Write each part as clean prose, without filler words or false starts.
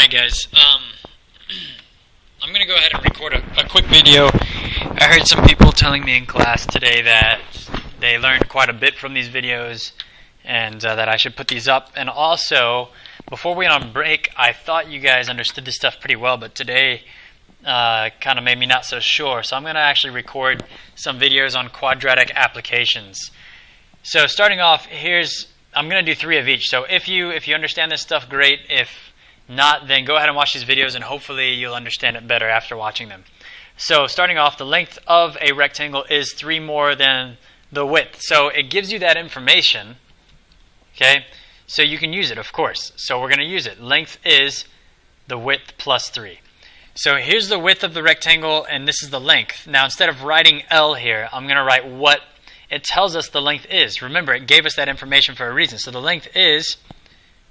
Alright guys, I'm going to go ahead and record a quick video. I heard some people telling me in class today that they learned quite a bit from these videos and that I should put these up. And also, before we went on break, I thought you guys understood this stuff pretty well, but today kind of made me not so sure. So I'm going to actually record some videos on quadratic applications. So starting off, I'm going to do 3 of each. So if you understand this stuff, great. If not, then go ahead and watch these videos and hopefully you'll understand it better after watching them. So starting off, the length of a rectangle is 3 more than the width. So it gives you that information, okay? So you can use it, of course. So we're going to use it. Length is the width plus 3. So here's the width of the rectangle and this is the length. Now instead of writing L here, I'm going to write what it tells us the length is. Remember, it gave us that information for a reason. So the length is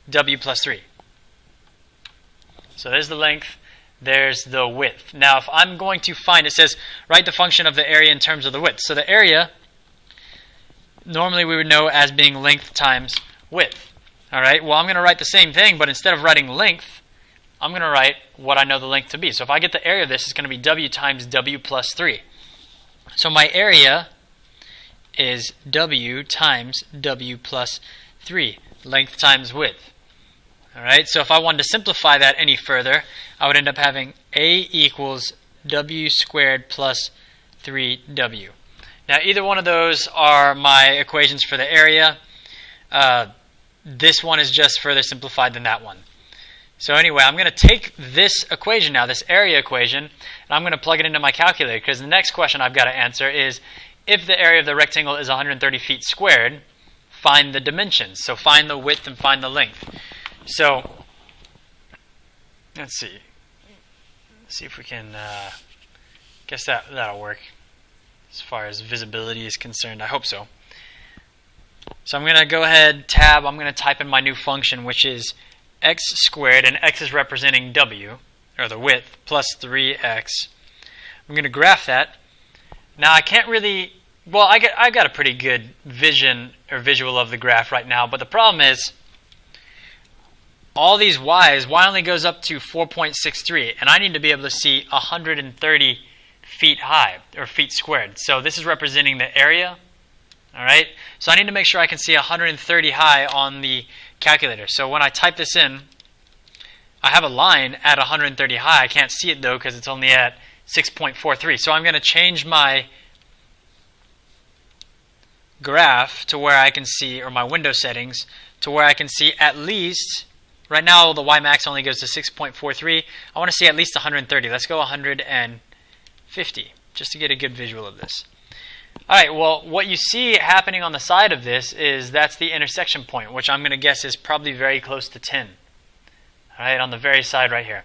W plus 3. So there's the length, there's the width. Now if I'm going to find, it says write the function of the area in terms of the width. So the area, normally we would know as being length times width. Alright, well I'm going to write the same thing, but instead of writing length, I'm going to write what I know the length to be. So if I get the area of this, it's going to be W times W plus 3. So my area is W times W plus 3, length times width. Alright, so if I wanted to simplify that any further, I would end up having A equals W squared plus 3W. Now either one of those are my equations for the area. This one is just further simplified than that one. So anyway, I'm going to take this equation now, this area equation, and I'm going to plug it into my calculator because the next question I've got to answer is if the area of the rectangle is 130 feet squared, find the dimensions. So find the width and find the length. So, let's see. Let's see if we can, guess that'll work as far as visibility is concerned. I hope so. So I'm going to go ahead, tab, I'm going to type in my new function, which is x squared, and x is representing w, or the width, plus 3x. I'm going to graph that. Now I can't really, well, I got a pretty good vision or visual of the graph right now, but the problem is, all these y's, y only goes up to 4.63, and I need to be able to see 130 feet high, or feet squared. So this is representing the area, all right? So I need to make sure I can see 130 high on the calculator. So when I type this in, I have a line at 130 high. I can't see it though because it's only at 6.43. So I'm going to change my graph to where I can see, or my window settings, to where I can see at least. Right now, the Y max only goes to 6.43. I want to see at least 130. Let's go 150, just to get a good visual of this. All right, well, what you see happening on the side of this is that's the intersection point, which I'm going to guess is probably very close to 10. All right, on the very side right here.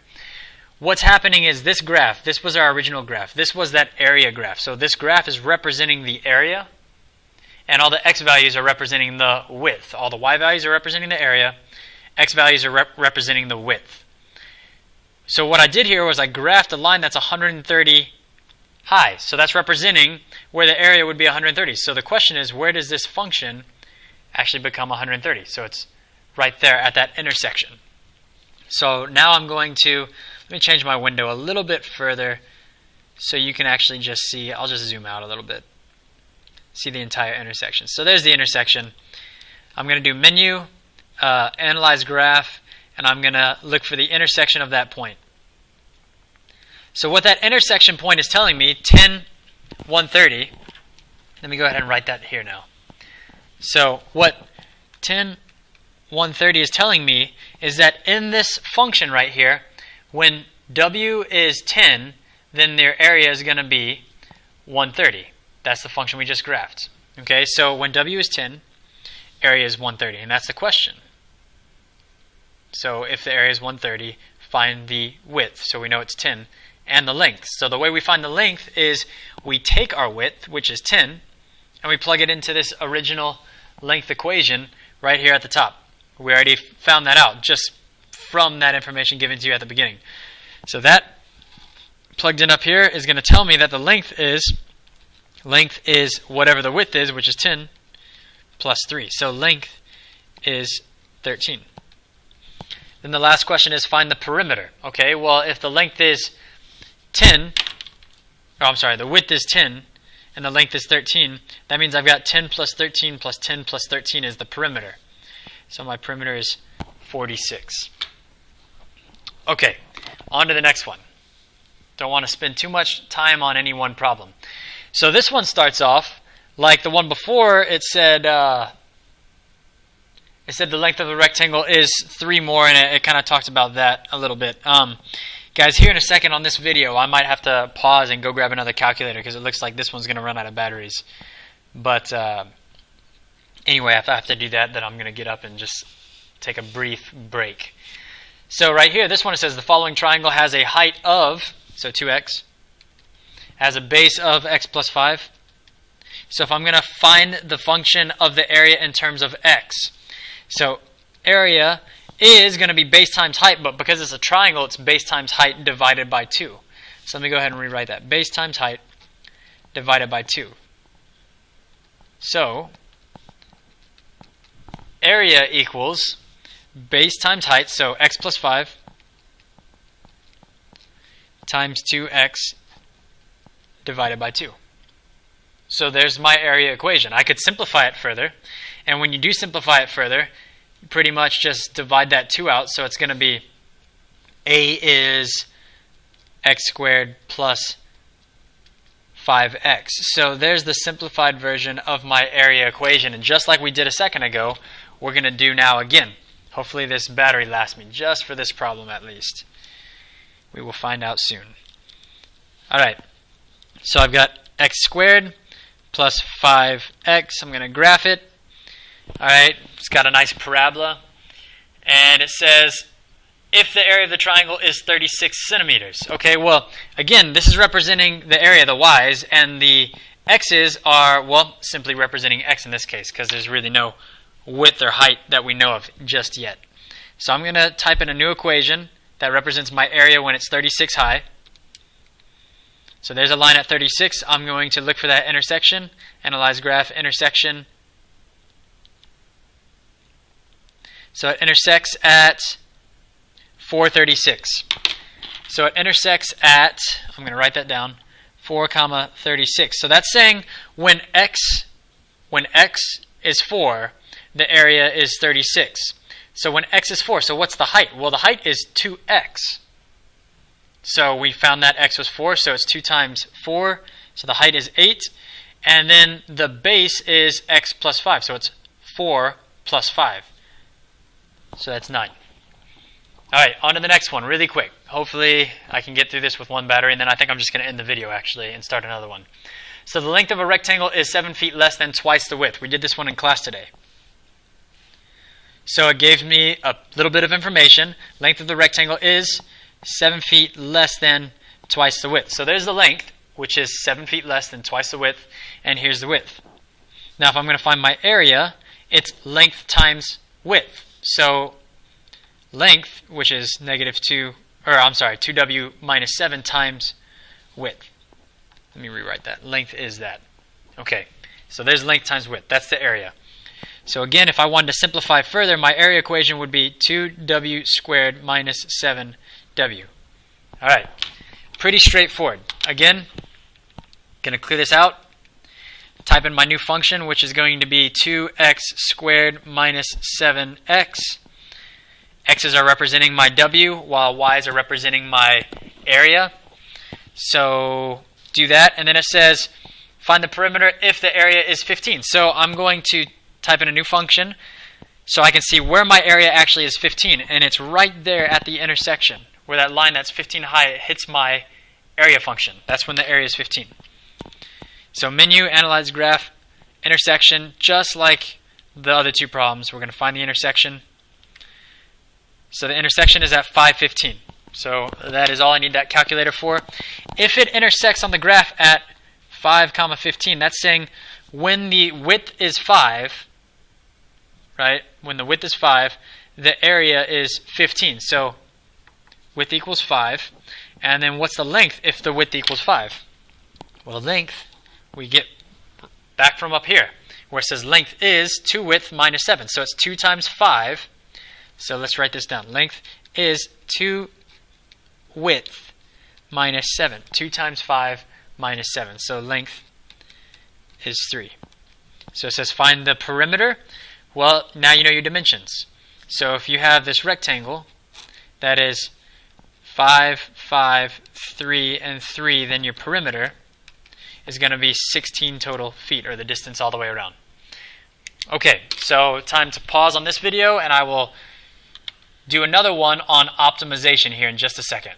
What's happening is this graph, this was our original graph. This was that area graph. So this graph is representing the area, and all the x values are representing the width. All the y values are representing the area. X values are representing the width. So what I did here was I graphed a line that's 130 high. So that's representing where the area would be 130. So the question is, where does this function actually become 130? So it's right there at that intersection. So now I'm going to, let me change my window a little bit further so you can actually just see, I'll just zoom out a little bit, see the entire intersection. So there's the intersection. I'm going to do menu, analyze graph, and I'm going to look for the intersection of that point. So what that intersection point is telling me, 10, 130, let me go ahead and write that here now. So what 10, 130 is telling me is that in this function right here, when w is 10, then their area is going to be 130. That's the function we just graphed. Okay, so when w is 10, area is 130, and that's the question. So if the area is 130, find the width. So we know it's 10, and the length. So the way we find the length is we take our width, which is 10, and we plug it into this original length equation right here at the top. We already found that out just from that information given to you at the beginning. So that plugged in up here is going to tell me that the length is whatever the width is, which is 10, plus 3. So length is 13. Then the last question is find the perimeter. Okay, well, if the length is 10, the width is 10, and the length is 13, that means I've got 10 plus 13 plus 10 plus 13 is the perimeter. So my perimeter is 46. Okay, on to the next one. Don't want to spend too much time on any one problem. So this one starts off like the one before. It said the length of the rectangle is 3 more, and it kind of talked about that a little bit. Guys, here in a second on this video, I might have to pause and go grab another calculator because it looks like this one's going to run out of batteries. But anyway, if I have to do that, then I'm going to get up and just take a brief break. So right here, this one, it says the following triangle has a height of, so 2x, has a base of x plus 5. So if I'm going to find the function of the area in terms of x, so area is going to be base times height, but because it's a triangle, it's base times height divided by 2. So let me go ahead and rewrite that. Base times height divided by 2. So area equals base times height, so x plus 5 times 2x divided by 2. So there's my area equation. I could simplify it further, and when you do simplify it further, you pretty much just divide that 2 out, so it's going to be a is x squared plus 5x. So there's the simplified version of my area equation, and just like we did a second ago, we're going to do now again. Hopefully this battery lasts me just for this problem at least. We will find out soon. Alright, so I've got x squared plus 5x. I'm going to graph it. Alright, it's got a nice parabola. And it says, if the area of the triangle is 36 centimeters. Okay, well, again, this is representing the area, the y's, and the x's are, well, simply representing x in this case, because there's really no width or height that we know of just yet. So I'm going to type in a new equation that represents my area when it's 36 high. So there's a line at 36. I'm going to look for that intersection, analyze graph intersection. So it intersects at 436. So it intersects at, I'm going to write that down, 4, 36. So that's saying when x is 4, the area is 36. So when x is 4, so what's the height? Well, the height is 2x. So we found that x was 4, so it's 2 times 4. So the height is 8. And then the base is x plus 5. So it's 4 plus 5. So that's 9. Alright, on to the next one really quick. Hopefully I can get through this with one battery, and then I think I'm just going to end the video actually and start another one. So the length of a rectangle is 7 feet less than twice the width. We did this one in class today. So it gave me a little bit of information. Length of the rectangle is 7 feet less than twice the width. So there's the length, which is 7 feet less than twice the width, and here's the width. Now if I'm going to find my area, it's length times width. So length, which is 2w minus 7 times width. Let me rewrite that. Length is that. Okay, so there's length times width. That's the area. So again, if I wanted to simplify further, my area equation would be 2w squared minus 7w. All right, pretty straightforward. Again, going to clear this out. Type in my new function, which is going to be 2x squared minus 7x. X's are representing my w, while y's are representing my area. So do that, and then it says find the perimeter if the area is 15. So I'm going to type in a new function so I can see where my area actually is 15, and it's right there at the intersection where that line that's 15 high hits my area function. That's when the area is 15. So menu, analyze graph, intersection, just like the other two problems. We're going to find the intersection. So the intersection is at 515. So that is all I need that calculator for. If it intersects on the graph at 5, 15, that's saying when the width is 5, right? When the width is 5, the area is 15. So width equals 5. And then what's the length if the width equals 5? Well, length, we get back from up here, where it says length is 2 width minus 7. So it's 2 times 5. So let's write this down. Length is 2 width minus 7. 2 times 5 minus 7. So length is 3. So it says find the perimeter. Well, now you know your dimensions. So if you have this rectangle that is 5, 5, 3, and 3, then your perimeter is going to be 16 total feet, or the distance all the way around. Okay, so time to pause on this video, and I will do another one on optimization here in just a second.